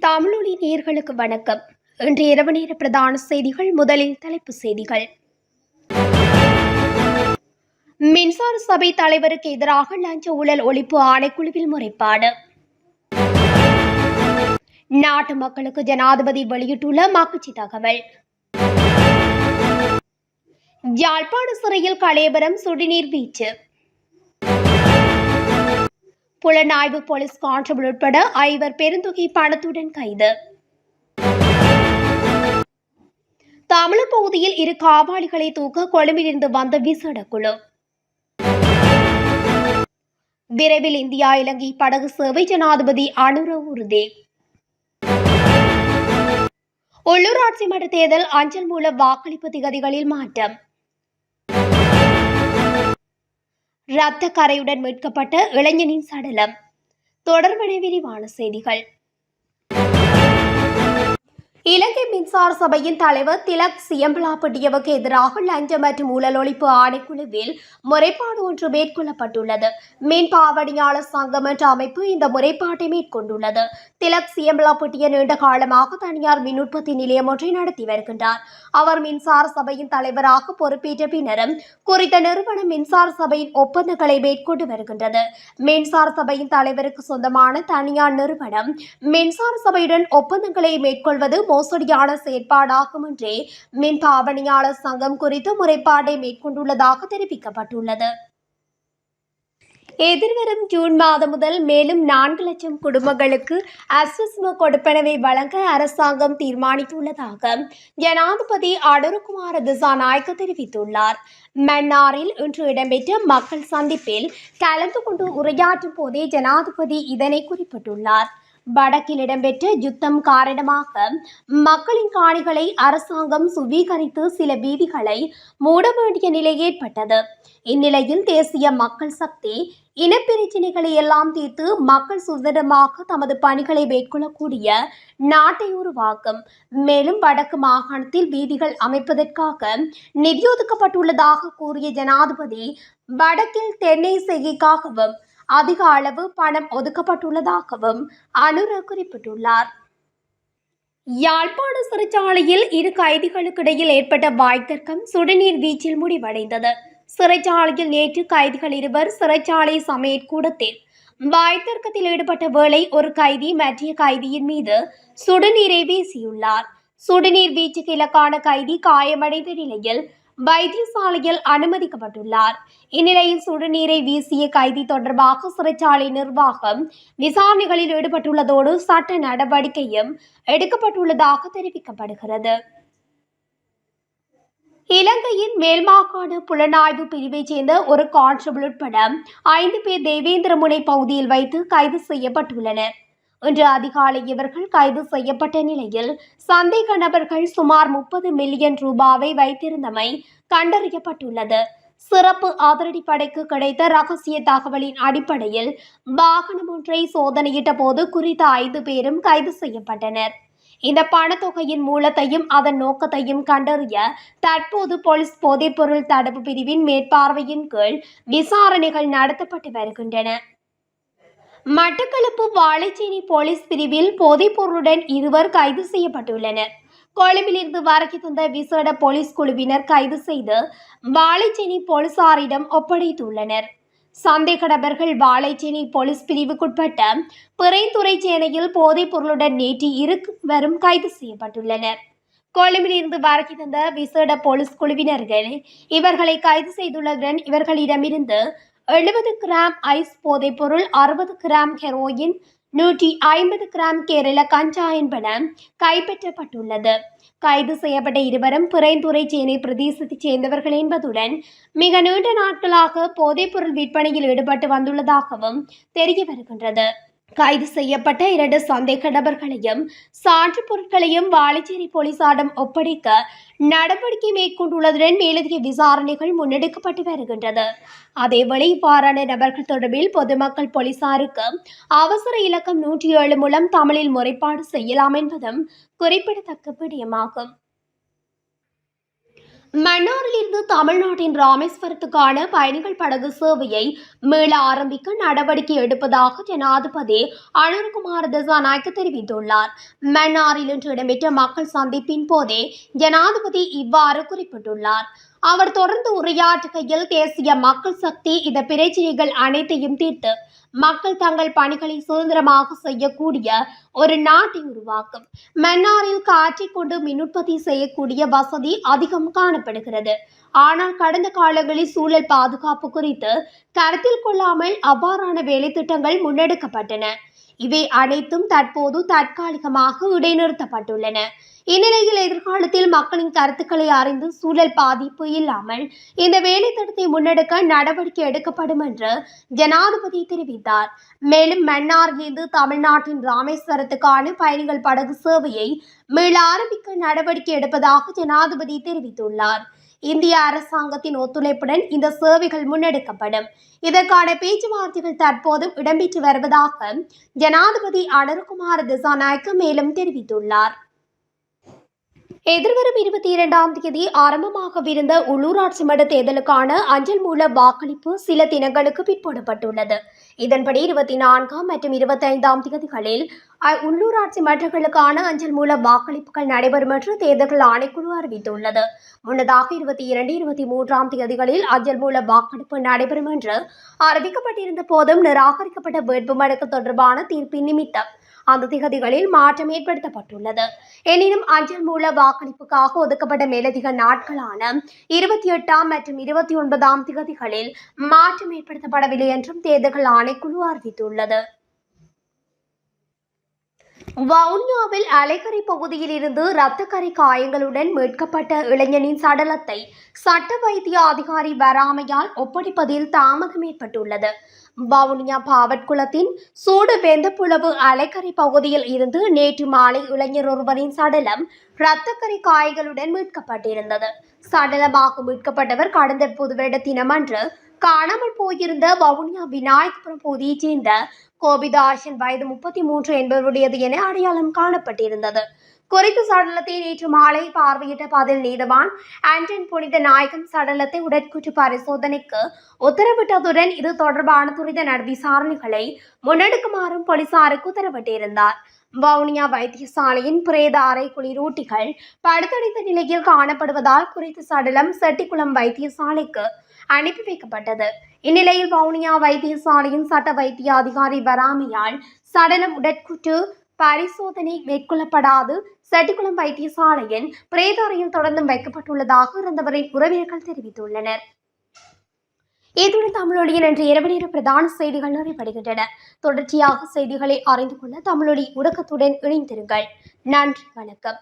தமிழொலி நேயர்களுக்கு வணக்கம். இன்று இரவு நேர பிரதான செய்திகள். முதலில் தலைப்புச் செய்திகள். மின்சார சபை தலைவருக்கு எதிராக லஞ்ச ஊழல் ஒழிப்பு ஆணைக்குழுவில் முறைப்பாடு. நாட்டு மக்களுக்கு ஜனாதிபதி வெளியிட்டுள்ள மகிழ்ச்சி தகவல். யாழ்ப்பாண சிறையில் கலேபரம் சுடுநீர் வீச்சு. புலனாய்வு போலீஸ் கான்ஸ்டபிள் உட்பட 5 பெருந்தொகை பணத்துடன் கைது. தமிழர் பகுதியில் 2 காவாலிகளை தூக்க கொழும்பிலிருந்து வந்த விசேட குழு. விரைவில் இந்தியா இலங்கை படகு சேவை ஜனாதிபதி அனுர உறுதி. உள்ளூராட்சி மன்ற தேர்தல் அஞ்சல் மூலம் வாக்களிப்பு திகதிகளில் மாற்றம். இரத்த கரையுடன் மீட்கப்பட்ட இளைஞனின் சடலம். தொடர்பான விரிவான செய்திகள். இலங்கை மின்சார சபையின் தலைவர் திலக் சியம்பலாபட்டியவுக்கு எதிராக லஞ்ச மற்றும் ஊழல் ஒழிப்பு ஆணைக்குழுவில் முறைப்பாடு ஒன்று மேற்கொள்ளப்பட்டுள்ளது. மின் பாவனையாளர் சங்கம் என்ற அமைப்பு இந்த முறைப்பாட்டை மேற்கொண்டுள்ளது. திலக் சியம்பலாபட்டிய நீண்ட காலமாக தனியார் மின் உற்பத்தி நிலையம் ஒன்றை நடத்தி வருகின்றார். அவர் மின்சார சபையின் தலைவராக பொறுப்பேற்ற பின்னரும் குறித்த நிறுவனம் மின்சார சபையின் ஒப்பந்தங்களை மேற்கொண்டு வருகின்றது. மின்சார சபையின் தலைவருக்கு சொந்தமான தனியார் நிறுவனம் மின்சார சபையுடன் ஒப்பந்தங்களை மேற்கொள்வது மோசடியான செயற்பாடாகும் என்றே மின் பாவனையாளர் சங்கம் குறித்து முறைப்பாட்டை மேற்கொண்டுள்ளதாக தெரிவிக்கப்பட்டுள்ளது. எதிர்வரும் ஜூன் மாதம் முதல் மேலும் 4 லட்சம் குடும்பங்களுக்கு அஸ்வஸ்ம கொடுப்பனவை வழங்க அரசாங்கம் தீர்மானித்துள்ளதாக ஜனாதிபதி அனுரகுமார திசாநாயக்க தெரிவித்துள்ளார். மன்னாரில் இன்று இடம்பெற்ற மக்கள் சந்திப்பில் கலந்து கொண்டு உரையாற்றும் போதே ஜனாதிபதி இதனை குறிப்பிட்டுள்ளார். வடக்கில் இடம்பெற்ற யுத்தம் காரணமாக மக்களின் காணிகளை அரசாங்கம் சுவீகரித்து சில வீதிகளை மூட வேண்டிய நிலை ஏற்பட்டது. இந்நிலையில் தேசிய மக்கள் சக்தி இனப்பிரச்சினைகளை எல்லாம் தீர்த்து மக்கள் சுதந்திரமாக தமது பணிகளை மேற்கொள்ளக்கூடிய நாட்டை உருவாக்கும். மேலும் வடக்கு மாகாணத்தில் வீதிகள் அமைப்பதற்காக நிதி ஒதுக்கப்பட்டுள்ளதாக கூறிய ஜனாதிபதி வடக்கில் தென்னை செய்கைக்காகவும் அதிக அளவு பணம் ஒதுக்கப்பட்டுள்ளதாகவும் அனுர குறிப்பிட்டுள்ளார். யாழ்ப்பாண சிறைச்சாலையில் 2 கைதிகளுக்கு இடையில் ஏற்பட்ட வாய்த்தர்க்கம் சுடுநீர் வீச்சில் முடிவடைந்தது. சிறைச்சாலையில் நேற்று கைதிகள் 2 சிறைச்சாலை சமையற்கூடத்தில் வாய்த்தர்க்கத்தில் ஈடுபட்ட வேளை ஒரு கைதி மற்ற கைதியின் மீது சுடுநீரை வீசியுள்ளார். சுடுநீர் வீச்சுக்கு இலக்கான கைதி காயமடைந்த நிலையில் வைத்தியசாலையில் அனுமதிக்கப்பட்டுள்ளார். இந்நிலையில் சுடுநீரை வீசிய கைதி தொடர்பாக சிறைச்சாலை நிர்வாகம் விசாரணைகளில் ஈடுபட்டுள்ளதோடு சட்ட நடவடிக்கையும் எடுக்கப்பட்டுள்ளதாக தெரிவிக்கப்படுகிறது. இலங்கையின் மேல்மாகாண புலனாய்வு பிரிவைச் சேர்ந்த ஒரு கான்ஸ்டபிள் உட்பட 5 பேர் தேவேந்திரமுனை பகுதியில் வைத்து கைது செய்யப்பட்டுள்ளனர். இன்று அதிகாலை இவர்கள் கைது செய்யப்பட்ட நிலையில் சந்தேக நபர்கள் சுமார் 30 மில்லியன் ரூபாவை வைத்திருந்தமை கண்டறியப்பட்டுள்ளது. சிறப்பு அதிரடிப்படைக்கு கிடைத்த ரகசிய தகவலின் அடிப்படையில் வாகனம் ஒன்றை சோதனையிட்ட போது குறித்த 5 பேரும் கைது செய்யப்பட்டனர். இந்த பணத்தொகையின் மூலத்தையும் அதன் நோக்கத்தையும் கண்டறிய தற்போது போலீஸ் போதைப்பொருள் தடுப்பு பிரிவின் மேற்பார்வையின் கீழ் விசாரணைகள் நடத்தப்பட்டு வருகின்றன. மட்டக்களப்பு வாழைச்சேனை போலீஸ் பிரிவில் போதைப் பொருளுடன் 2 கைது செய்யப்பட்டுள்ளனர். கொழும்பிலிருந்து வருகை தந்த விசேட போலீஸ் குழுவினர் கைது செய்து வாழைச்சேனை போலீசாரிடம் ஒப்படைத்துள்ளனர். சந்தேக நபர்கள் வாழைச்சேனை போலீஸ் பிரிவுக்குட்பட்ட பிறைத்துறை சேனையில் போதைப் பொருளுடன் நேற்று 2 கைது செய்யப்பட்டுள்ளனர். கொழும்பிலிருந்து வருகை தந்த விசேட போலீஸ் குழுவினர்கள் இவர்களை கைது செய்துள்ளதுடன் இவர்களிடமிருந்து 70 கிராம் ஐஸ் போதைப் பொருள், 60 கிராம் ஹெரோயின், 150 கிராம் கேரள கஞ்சா என்பன கைப்பற்றப்பட்டுள்ளது. கைது செய்யப்பட்ட 2 பிறைந்துறை சேனை பிரதேசத்தைச் சேர்ந்தவர்கள் என்பதுடன் மிக நீண்ட நாட்களாக போதைப் பொருள் விற்பனையில் ஈடுபட்டு வந்துள்ளதாகவும் தெரிய வருகின்றது. கைது செய்யப்பட்ட 2 சந்தேக நபர்களையும் சான்று பொருட்களையும் வாழைச்சேரி போலீசாரிடம் ஒப்படைக்க நடவடிக்கை மேற்கொண்டுள்ளதுடன் மேலதிக விசாரணைகள் முன்னெடுக்கப்பட்டு வருகின்றது. அதேவேளை இவ்வாறான நபர்கள் தொடர்பில் பொதுமக்கள் போலீசாருக்கு அவசர இலக்கம் 107 மூலம் தமிழில் முறைப்பாடு செய்யலாம் என்பதும் குறிப்பிடத்தக்க விடயமாகும். மன்னாரிலிருந்து தமிழ்நாட்டின் ராமேஸ்வரத்துக்கான பயணிகள் படகு சேவையை மீள ஆரம்பிக்க நடவடிக்கை எடுப்பதாக ஜனாதிபதி அனுர்குமார் திசாநாயக்க தெரிவித்துள்ளார். மன்னாரில் இன்று இடம்பெற்ற மக்கள் சந்திப்பின் போதே ஜனாதிபதி இவ்வாறு குறிப்பிட்டுள்ளார். அவர் தொடர்ந்து உரையாற்றுகையில், தேசிய மக்கள் சக்தி இந்த பிரச்சினைகள் அனைத்தையும் தீர்த்து மக்கள் தங்கள் பணிகளை சுதந்திரமாக செய்யக்கூடிய ஒரு நாட்டை உருவாக்கும். மன்னாரில் காற்றை கொண்டு மின் உற்பத்தி செய்யக்கூடிய வசதி அதிகம் காணப்படுகிறது. ஆனால் கடந்த காலங்களில் சூழல் பாதுகாப்பு குறித்து கருத்தில் கொள்ளாமல் அவ்வாறான வேலை திட்டங்கள் முன்னெடுக்கப்பட்டன. இவை அனைத்தும் தற்போது தற்காலிகமாக இடைநிறுத்தப்பட்டுள்ளன. இந்நிலையில் எதிர்காலத்தில் மக்களின் கருத்துக்களை அறிந்து சூழல் பாதிப்பு இல்லாமல் இந்த வேலை திட்டத்தை முன்னெடுக்க நடவடிக்கை எடுக்கப்படும் என்று ஜனாதிபதி தெரிவித்தார். மேலும் மன்னாரிலிருந்து தமிழ்நாட்டின் ராமேஸ்வரத்துக்கான பயணிகள் படகு சேவையை மீள ஆரம்பிக்க நடவடிக்கை எடுப்பதாக ஜனாதிபதி தெரிவித்துள்ளார். இந்திய அரசாங்கத்தின் ஒத்துழைப்புடன் இந்த சேவைகள் முன்னெடுக்கப்படும். இதற்கான பேச்சுவார்த்தைகள் தற்போதும் இடம்பெற்று வருவதாக ஜனாதிபதி அனுர்குமார் திசாநாயக்க மேலும் தெரிவித்துள்ளார். எதிர்வரும் 22ஆம் தேதி ஆரம்பமாகவிருந்த உள்ளூராட்சி மன்ற தேர்தலுக்கான அஞ்சல் மூல வாக்களிப்பு சில தினங்களுக்கு பிற்போடப்பட்டுள்ளது. இதன்படி 24ஆம் மற்றும் 25ஆம் தேதிகளில் உள்ளூராட்சி மன்றங்களுக்கான அஞ்சல் மூல வாக்களிப்புகள் நடைபெறும் என்று தேர்தல் ஆணைக்குழு அறிவித்துள்ளது. முன்னதாக 22, 23ஆம் தேதிகளில் அஞ்சல் மூல வாக்கெடுப்பு நடைபெறும் என்று அறிவிக்கப்பட்டிருந்த போதும் நிராகரிக்கப்பட்ட வேட்புமனுக்கள் தொடர்பான தீர்ப்பின் நிமித்தம் அந்த திகதிகளில் மாற்றம் ஏற்படுத்தப்பட்டுள்ளது. எனினும் அஞ்சல் மூல வாக்களிப்புக்காக ஒதுக்கப்பட்ட மேலதிக நாட்களான 28ஆம் மற்றும் 29ஆம் திகதிகளில் மாற்றம் ஏற்படுத்தப்படவில்லை என்றும் தேர்தல் ஆணைக்குழு அறிவித்துள்ளது. வவுனியாவில் அலைக்கரை பகுதியில் இருந்து இரத்தக்கரை காயங்களுடன் மீட்கப்பட்ட இளைஞனின் சடலத்தை சட்ட வைத்திய அதிகாரி வராமையால் ஒப்படைப்பதில் தாமதம் ஏற்பட்டுள்ளது. வவுனியா பாவட்குளத்தின் சூடு வெந்தப்புலவு அலைக்கரை பகுதியில் இருந்து நேற்று மாலை இளைஞர் ஒருவரின் சடலம் இரத்தக்கரை காயங்களுடன் மீட்கப்பட்டிருந்தது. சடலமாக மீட்கப்பட்டவர் கடந்த புது வருட தினமன்று காணாமல் போயிருந்த வவுனியா விநாயகபுரம் பகுதியைச் சேர்ந்த கோபிதாசன் வயது 33 என்பவருடையது என அடையாளம் காணப்பட்டிருந்தது. குறித்த சடலத்தை நேற்று மாலை பார்வையிட்ட பதில் நீதவான் ஆண்டன் புனித நாயகம் சடலத்தை உடற்கூற்று பரிசோதனைக்கு உத்தரவிட்டதுடன் இது தொடர்பான துரித விசாரணைகளை முன்னெடுக்குமாறும் போலீசாருக்கு உத்தரவிட்டிருந்தார். வவுனியா வைத்தியசாலையின் பிரேத அறை குளிரூட்டிகள் படுத்தடைந்த நிலையில் காணப்படுவதால் குறித்த சடலம் செட்டிக்குளம் வைத்தியசாலைக்கு அனுப்பி வைக்கப்பட்டது. இந்நிலையில் வவுனியா வைத்தியசாலையின் சட்ட வைத்திய அதிகாரி வராமையால் சடலம் உடற்கூற்று பரிசோதனை மேற்கொள்ளப்படாது செட்டிக்குளம் வைத்தியசாலையின் பிரேத அறையில் தொடர்ந்து வைக்கப்பட்டுள்ளதாக இறந்தவரின் உறவினர்கள் தெரிவித்துள்ளனர். இத்துடன் தமிழொலியின் இன்று இரவு நேர பிரதான செய்திகள் நிறைவடைகின்றன. தொடர்ச்சியாக செய்திகளை அறிந்து கொள்ள தமிழொலி ஊடகத்துடன் இணைந்திருங்கள். நன்றி, வணக்கம்.